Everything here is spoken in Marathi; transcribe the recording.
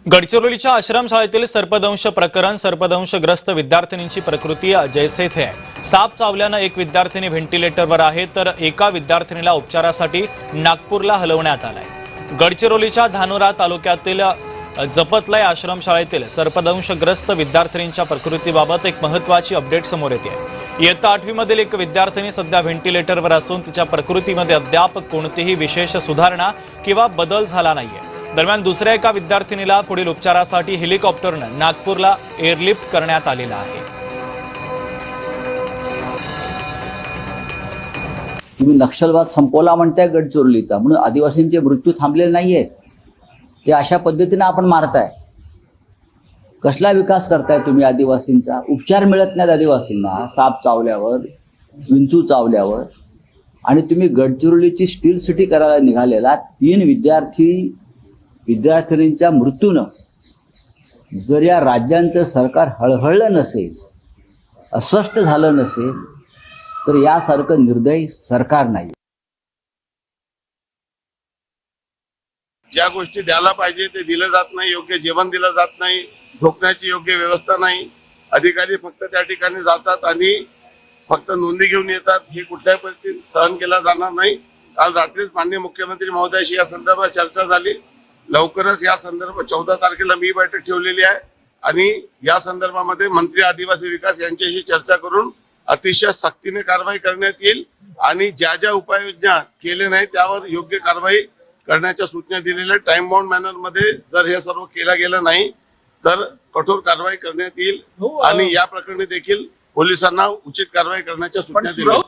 गडचिरोलीच्या आश्रमशाळेतील सर्पदंश प्रकरण सर्पदंशग्रस्त विद्यार्थिनींची प्रकृती जैसे थे आहे। साप चावल्याने एक विद्यार्थिनी व्हेंटिलेटरवर आहे तर एका विद्यार्थिनीला उपचारासाठी नागपूरला हलवण्यात आलाय। गडचिरोलीच्या धानोरा तालुक्यातील जपतलय आश्रमशाळेतील सर्पदंशग्रस्त विद्यार्थिनींच्या प्रकृतीबाबत एक महत्त्वाची अपडेट समोर येते आहे। इयत्ता 8वी मधील एक विद्यार्थिनी सध्या व्हेंटिलेटरवर असून तिच्या प्रकृतीमध्ये अद्याप कोणतीही विशेष सुधारणा किंवा बदल झाला नाहीये। दरम्यान दुसऱ्या एका विद्यार्थिनीला पुढील उपचारासाठी हेलिकॉप्टरने नागपूरला एअरलिफ्ट करण्यात आलेला आहे। तुम्ही नक्षलवाद संपवला म्हणताय गडचिरोलीचा, म्हणून आदिवासींचे मृत्यू थांबलेले नाहीयेत। ते अशा पद्धतीने आपण मारताय। कसला विकास करताय तुम्ही आदिवासींचा? उपचार मिळत नाहीत आदिवासींना साप चावल्यावर, विंचू चावल्यावर, आणि तुम्ही गडचिरोलीची स्टील सिटी करायला निघालेला 3 विद्यार्थिनींच्या मृत्यूनं जर या राज्यांचं सरकार हळहळलं नसेल, अस्वस्थ झालं नसेल, तर यासारखं निर्दयी सरकार नाही। ज्या गोष्टी द्यायला पाहिजे ते दिलं जात नाही, योग्य जेवण दिलं जात नाही, झोपण्याची योग्य व्यवस्था नाही। अधिकारी फक्त त्या ठिकाणी जातात आणि फक्त नोंदी घेऊन येतात। हे कुठल्याही परिस्थितीत सहन केला जाणार नाही। काल रात्रीच माननीय मुख्यमंत्री महोदयाशी या संदर्भात चर्चा झाली। लवकरच या संदर्भात 14 तारखेला मी बैठक ठेवलेली आहे आणि या संदर्भामध्ये मंत्री आदिवासी विकास यांच्याशी चर्चा करून अतिशय सक्तीने कारवाई करण्यात येईल आणि ज्या ज्या उपाययोजना केले नाही त्यावर योग्य कारवाई करण्याच्या सूचना दिलेल्या। टाइम बाउंड मॅनर मध्ये जर हे सर्व केलं गेलं नाही तर कठोर कारवाई करण्यात येईल आणि या प्रकरणी देखील पोलिसांना उचित कारवाई करण्याच्या सूचना दिल्या।